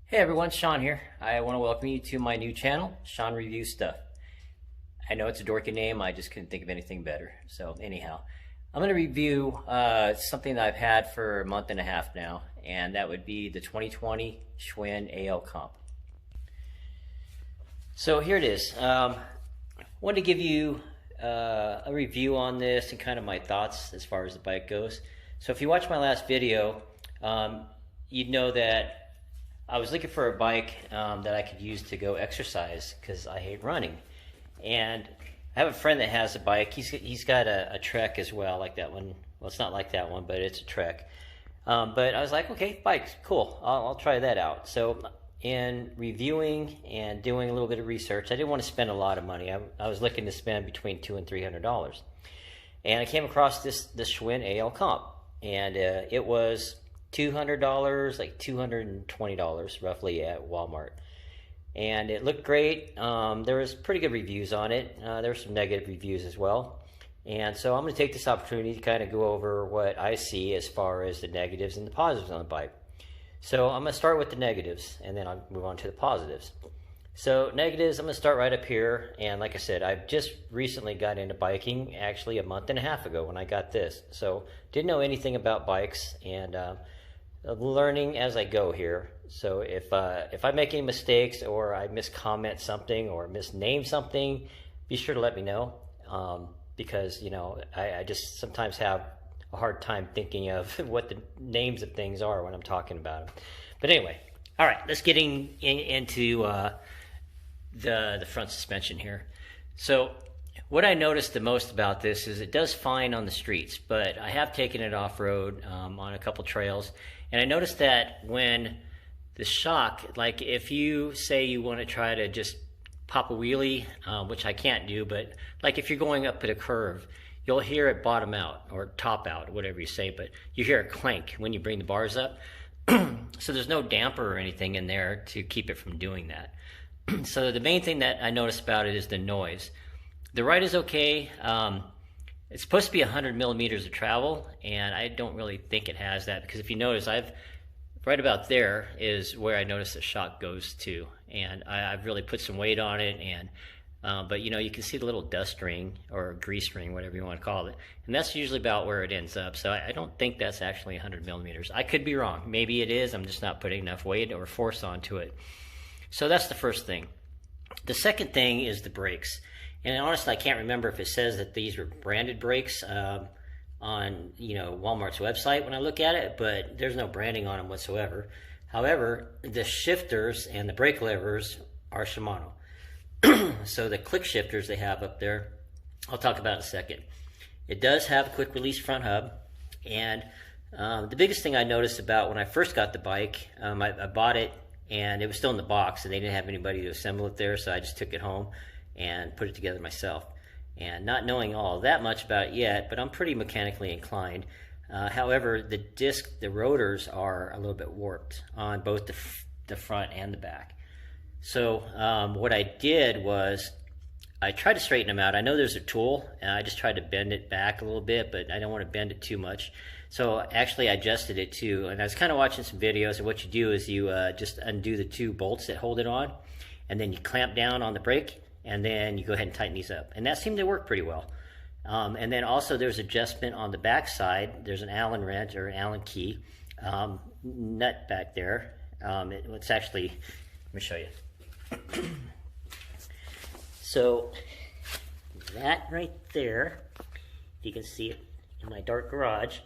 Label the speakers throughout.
Speaker 1: Hey everyone, Sean here. I want to welcome you to my new channel, Sean Reviews Stuff. I know it's a dorky name, I just couldn't think of anything better. So anyhow, I'm going to review something that I've had for a month and a half now, and that would be the 2020 Schwinn AL Comp. So here it is. Wanted to give you a review on this and kind of my thoughts as far as the bike goes. So if you watched my last video, you'd know that I was looking for a bike that I could use to go exercise because I hate running. And I have a friend that has a bike. He's got a Trek as well, like that one. Well, it's not like that one, but it's a Trek. But I was like, okay, bikes, cool. I'll try that out. So in reviewing and doing a little bit of research, I didn't want to spend a lot of money. I was looking to spend between $200 and $300. And I came across this Schwinn AL Comp. And it was $200, like $220 roughly at Walmart, and it looked great. There was pretty good reviews on it. There were some negative reviews as well, and so I'm going to take this opportunity to kind of go over what I see as far as the negatives and the positives on the bike. So I'm going to start with the negatives, and then I'll move on to the positives. So negatives, I'm going to start right up here, and like I said, I've just recently got into biking, actually a month and a half ago when I got this. So didn't know anything about bikes, and learning as I go here. So if I make any mistakes or I miscomment something or misname something, be sure to let me know, because you know I just sometimes have a hard time thinking of what the names of things are when I'm talking about them. But anyway, all right, let's get into the front suspension here. So what I noticed the most about this is it does fine on the streets, but I have taken it off-road on a couple trails, and I noticed that when the shock, like if you say you want to try to just pop a wheelie, which I can't do, but like if you're going up at a curve, you'll hear it bottom out or top out, whatever you say, but you hear it clank when you bring the bars up. So there's no damper or anything in there to keep it from doing that. So the main thing that I noticed about it is the noise. The ride is okay. It's supposed to be 100 millimeters of travel, and I don't really think it has that, because if you notice, right about there is where I noticed the shock goes to, and I've really put some weight on it, and but you know, you can see the little dust ring or grease ring, whatever you want to call it, and that's usually about where it ends up. So I don't think that's actually 100 millimeters. I could be wrong. Maybe it is. I'm just not putting enough weight or force onto it. So that's the first thing. The second thing is the brakes. And honestly, I can't remember if it says that these were branded brakes on Walmart's website when I look at it, but there's no branding on them whatsoever. However, the shifters and the brake levers are Shimano. So the click shifters they have up there, I'll talk about in a second. It does have a quick release front hub, and the biggest thing I noticed about when I first got the bike, I bought it and it was still in the box, and they didn't have anybody to assemble it there, so I just took it home and put it together myself. And not knowing all that much about it yet, but I'm pretty mechanically inclined. However, the rotors are a little bit warped on both the front and the back. So what I did was I tried to straighten them out. I know there's a tool, and I just tried to bend it back a little bit, but I don't want to bend it too much. So actually I adjusted it too, and I was kind of watching some videos, and what you do is you just undo the two bolts that hold it on, and then you clamp down on the brake, and then you go ahead and tighten these up. And that seemed to work pretty well. And then also there's adjustment on the back side. There's an Allen wrench or an Allen key nut back there. It's actually, let me show you. So that right there, you can see it in my dark garage.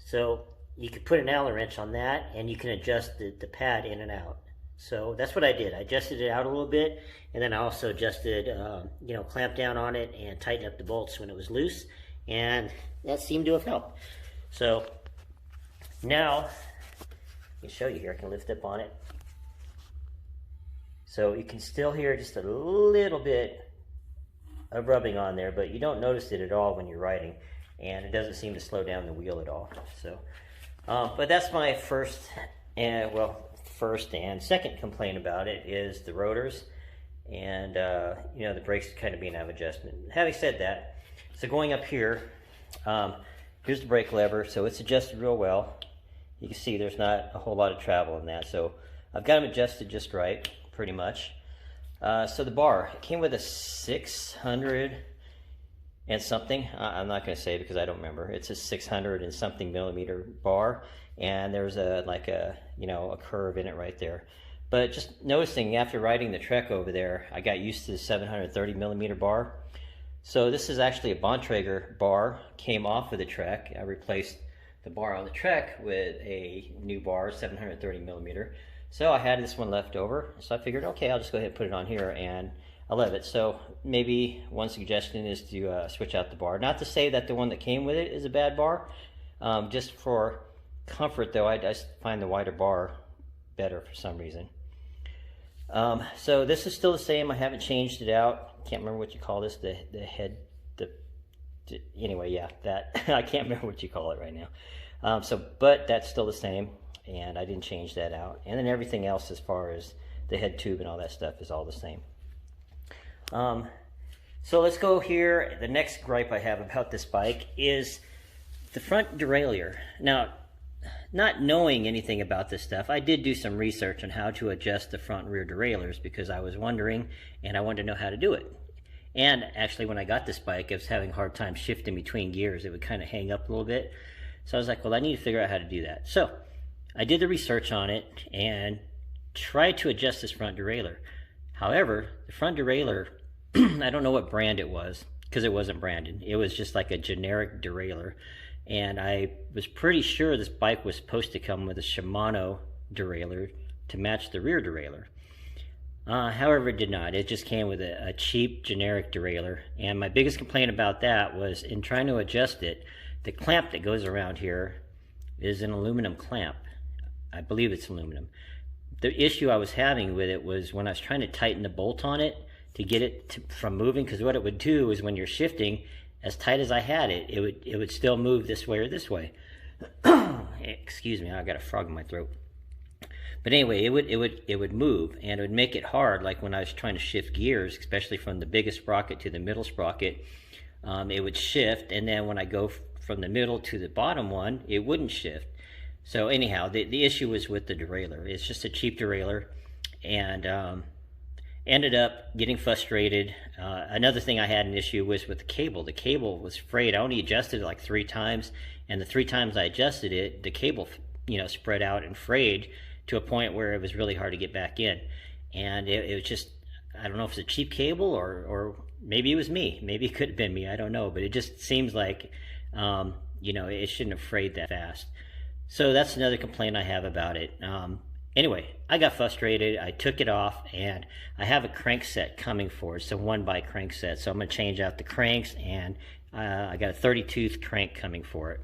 Speaker 1: So you can put an Allen wrench on that, and you can adjust the pad in and out. So that's what I did. I adjusted it out a little bit, and then I also adjusted, clamped down on it and tightened up the bolts when it was loose, and that seemed to have helped. So now, let me show you here. I can lift up on it. So you can still hear just a little bit of rubbing on there, but you don't notice it at all when you're riding, and it doesn't seem to slow down the wheel at all. So, but that's my first and second complaint about it is the rotors, and the brakes kind of being out of adjustment. Having said that, so going up here, here's the brake lever, so it's adjusted real well. You can see there's not a whole lot of travel in that, so I've got them adjusted just right, pretty much. So the bar, it came with a 600 and something. I'm not going to say because I don't remember. It's a 600 and something millimeter bar, and there's a curve in it right there. But just noticing after riding the Trek over there, I got used to the 730 millimeter bar. So this is actually a Bontrager bar, came off of the Trek. I replaced the bar on the Trek with a new bar, 730 millimeter. So I had this one left over, so I figured, okay, I'll just go ahead and put it on here, and I love it. So maybe one suggestion is to switch out the bar. Not to say that the one that came with it is a bad bar. Just for comfort, though, I just find the wider bar better for some reason. So this is still the same. I haven't changed it out. Can't remember what you call this. The head. Anyway, yeah, that I can't remember what you call it right now. But that's still the same, and I didn't change that out. And then everything else, as far as the head tube and all that stuff, is all the same. So let's go here. The next gripe I have about this bike is the front derailleur. Now, not knowing anything about this stuff, I did do some research on how to adjust the front and rear derailleurs because I was wondering and I wanted to know how to do it. And actually, when I got this bike, I was having a hard time shifting between gears. It would kind of hang up a little bit. So I was like, well, I need to figure out how to do that. So I did the research on it and tried to adjust this front derailleur. However, the front derailleur, I don't know what brand it was because it wasn't branded. It was just like a generic derailleur. And I was pretty sure this bike was supposed to come with a Shimano derailleur to match the rear derailleur. However, it did not. It just came with a cheap generic derailleur. And my biggest complaint about that was in trying to adjust it, the clamp that goes around here is an aluminum clamp. I believe it's aluminum. The issue I was having with it was when I was trying to tighten the bolt on it to get it from moving, because what it would do is when you're shifting, as tight as I had it, it would still move this way or this way. Excuse me, I got a frog in my throat. But anyway, it would move, and it would make it hard, like when I was trying to shift gears, especially from the biggest sprocket to the middle sprocket. It would shift, and then when I go from the middle to the bottom one, it wouldn't shift. So anyhow, the issue was with the derailleur. It's just a cheap derailleur, and ended up getting frustrated. Another thing I had an issue was with the cable. The cable was frayed. I only adjusted it like 3 times, and the 3 times I adjusted it, the cable, spread out and frayed to a point where it was really hard to get back in. And it was just, I don't know if it's a cheap cable or maybe it was me. Maybe it could have been me. I don't know. But it just seems like, it shouldn't have frayed that fast. So that's another complaint I have about it. Anyway, I got frustrated. I took it off, and I have a crank set coming for it. It's a 1x crank set. So I'm going to change out the cranks, and I got a 30-tooth crank coming for it.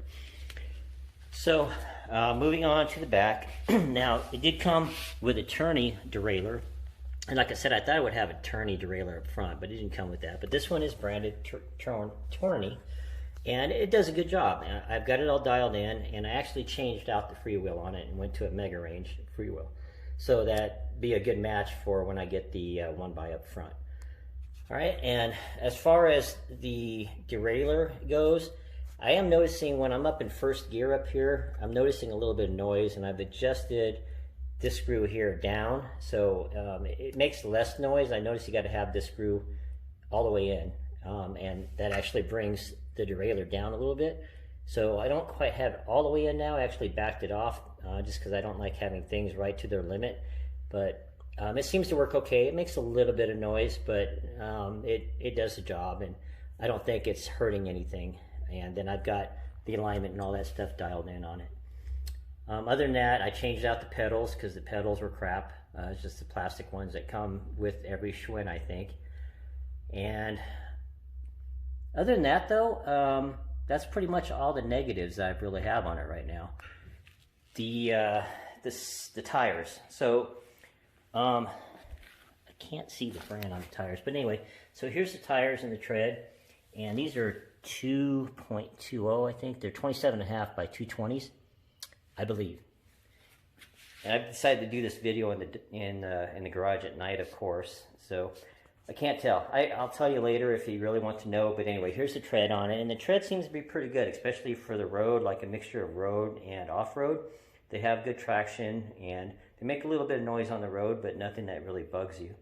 Speaker 1: So moving on to the back. Now, it did come with a tourney derailleur. And like I said, I thought it would have a tourney derailleur up front, but it didn't come with that. But this one is branded tourney, and it does a good job. I've got it all dialed in, and I actually changed out the freewheel on it and went to a mega range freewheel. So that'd be a good match for when I get the 1x up front. All right, and as far as the derailleur goes, I am noticing when I'm up in first gear up here, I'm noticing a little bit of noise, and I've adjusted this screw here down, so it makes less noise. I notice you got to have this screw all the way in, and that actually brings the derailleur down a little bit. So I don't quite have it all the way in now. I actually backed it off just because I don't like having things right to their limit. But it seems to work okay. It makes a little bit of noise, but it does the job, and I don't think it's hurting anything. And then I've got the alignment and all that stuff dialed in on it. Other than that, I changed out the pedals because the pedals were crap. It's just the plastic ones that come with every Schwinn, I think. And other than that, though, that's pretty much all the negatives I really have on it right now. The tires. So I can't see the brand on the tires, but anyway. So here's the tires and the tread, and these are 2.20. I think they're 27.5 by 220s, I believe. And I've decided to do this video in the garage at night, of course. So I can't tell. I'll tell you later if you really want to know. But anyway, here's the tread on it. And the tread seems to be pretty good, especially for the road, like a mixture of road and off-road. They have good traction, and they make a little bit of noise on the road, but nothing that really bugs you.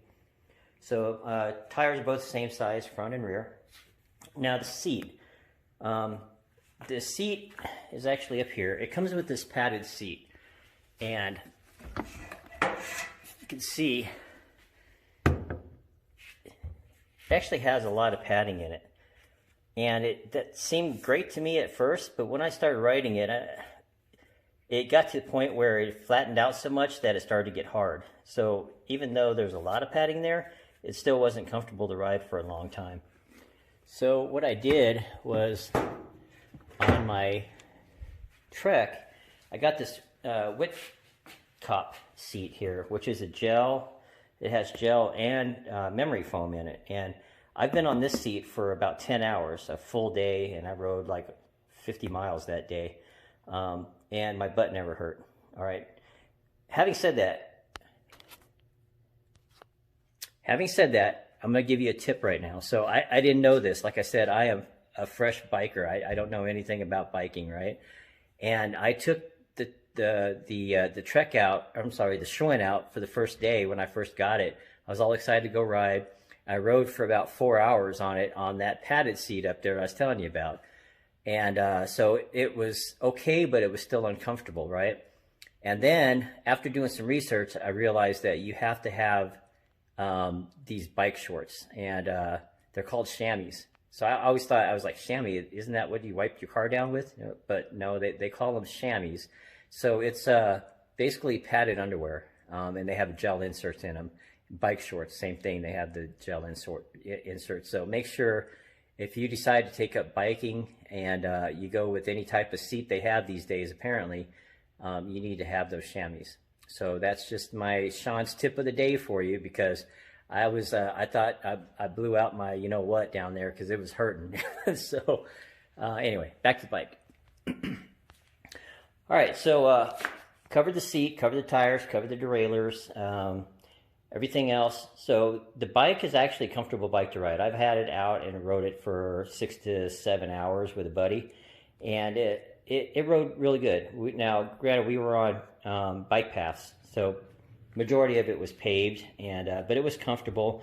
Speaker 1: So tires are both the same size, front and rear. Now the seat. The seat is actually up here. It comes with this padded seat, and you can see it actually has a lot of padding in it. And that seemed great to me at first, but when I started riding it, it got to the point where it flattened out so much that it started to get hard. So even though there's a lot of padding there, it still wasn't comfortable to ride for a long time. So what I did was, on my Trek, I got this Whip Cop seat here, which is a gel. It has gel and memory foam in it. And I've been on this seat for about 10 hours, a full day, and I rode like 50 miles that day. And my butt never hurt. All right. Having said that, I'm going to give you a tip right now. So I didn't know this. Like I said, I am a fresh biker. I don't know anything about biking, right? And I took the Trek out, I'm sorry, the Schwinn out for the first day when I first got it. I was all excited to go ride. I rode for about 4 hours on it, on that padded seat up there I was telling you about. And so it was okay, but it was still uncomfortable, right? And then after doing some research, I realized that you have to have these bike shorts, and they're called chamois. So I always thought, I was like, chamois, isn't that what you wipe your car down with? But no, they call them chamois. So it's basically padded underwear, and they have gel inserts in them. Bike shorts, same thing, they have the gel inserts. So make sure, if you decide to take up biking and you go with any type of seat they have these days, apparently, you need to have those chamois. So that's just my Sean's tip of the day for you, because I thought I blew out my you know what down there because it was hurting. So anyway, back to the bike. All right, so covered the seat, covered the tires, covered the derailleurs, everything else. So the bike is actually a comfortable bike to ride. I've had it out and rode it for 6 to 7 hours with a buddy, and it rode really good. Now, granted, we were on bike paths, so majority of it was paved, and but it was comfortable,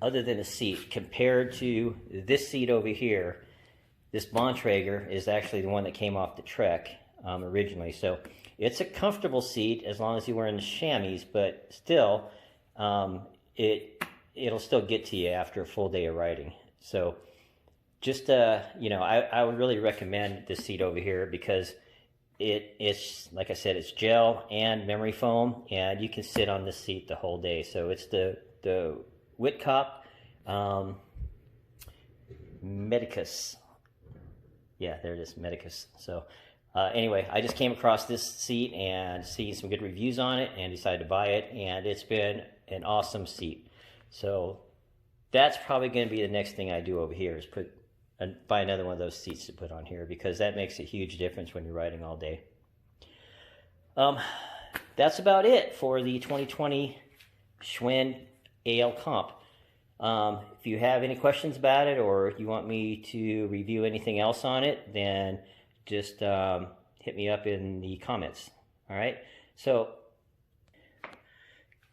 Speaker 1: other than the seat. Compared to this seat over here, this Bontrager is actually the one that came off the Trek originally. So it's a comfortable seat as long as you're wearing the chamois, but still, it'll still get to you after a full day of riding. So just, you know, I would really recommend this seat over here, because it's, like I said, it's gel and memory foam, and you can sit on this seat the whole day. So it's the Whitcop Medicus. Yeah, there it is, Medicus. So anyway, I just came across this seat and seen some good reviews on it and decided to buy it, and it's been an awesome seat. So that's probably going to be the next thing I do over here, is buy another one of those seats to put on here, because that makes a huge difference when you're riding all day. That's about it for the 2020 Schwinn AL Comp. If you have any questions about it, or you want me to review anything else on it, then just hit me up in the comments. All right, so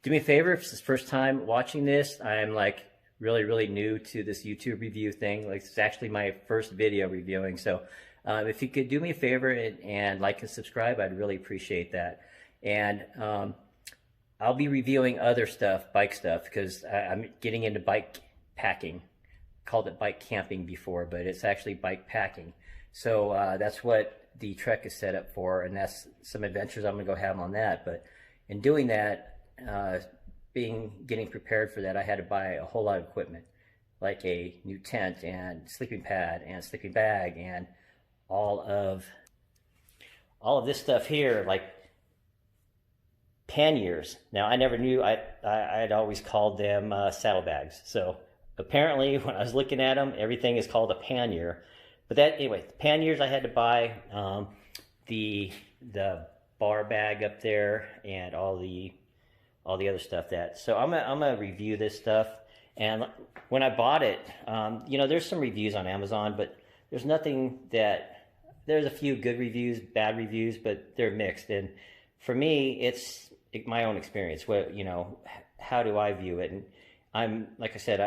Speaker 1: do me a favor, if it's the first time watching this, I'm like really new to this YouTube review thing. Like, it's actually my first video reviewing. So if you could do me a favor and like and subscribe, I'd really appreciate that. And I'll be reviewing other stuff, bike stuff, because I'm getting into bike packing. Called it bike camping before, but it's actually bike packing. So that's what the Trek is set up for, and that's some adventures I'm gonna go have on that. But in doing that, getting prepared for that, I had to buy a whole lot of equipment, like a new tent and sleeping pad and sleeping bag and all of this stuff here, like panniers. Now, I never knew, I'd always called them saddlebags. So apparently when I was looking at them, everything is called a pannier. But anyway, the panniers I had to buy, the bar bag up there, and all the other stuff so I'm gonna review this stuff. And when I bought it, you know, there's some reviews on Amazon, but there's nothing that there's a few good reviews, bad reviews, but they're mixed. And for me, it's my own experience. What, you know, how do I view it? And I'm, like I said,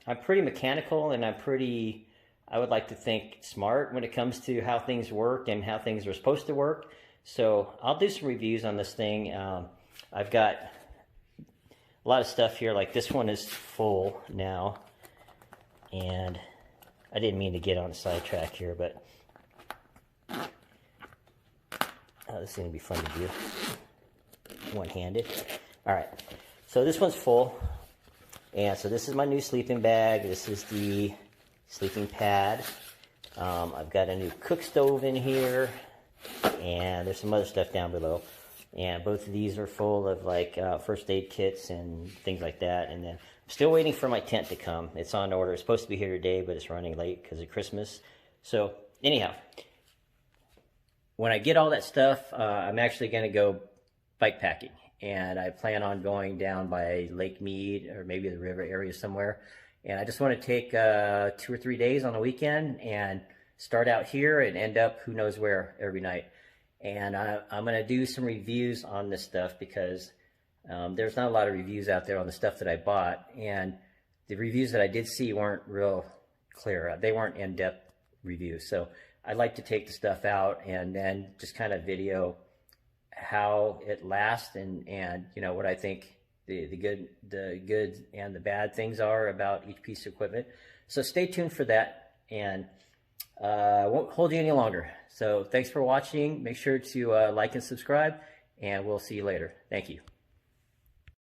Speaker 1: I'm pretty mechanical, and I would like to think smart when it comes to how things work and how things are supposed to work. So I'll do some reviews on this thing. I've got a lot of stuff here. Like this one is full now, and I didn't mean to get on a sidetrack here, but this is going to be fun to do one-handed. All right, so this one's full, and so this is my new sleeping bag. This is the sleeping pad. I've got a new cook stove in here, and there's some other stuff down below. And both of these are full of like first aid kits and things like that. And then I'm still waiting for my tent to come. It's on order. It's supposed to be here today, but it's running late because of Christmas. So anyhow, when I get all that stuff, I'm actually going to go bike packing. And I plan on going down by Lake Mead or maybe the river area somewhere. And I just want to take 2 or 3 days on the weekend and start out here and end up who knows where every night. And I'm going to do some reviews on this stuff because there's not a lot of reviews out there on the stuff that I bought. And the reviews that I did see weren't real clear. They weren't in-depth reviews. So I like to take the stuff out and then just kind of video how it lasts and you know, what I think the good and the bad things are about each piece of equipment. So stay tuned for that, and I won't hold you any longer. So thanks for watching. Make sure to like and subscribe, and we'll see you later. Thank you.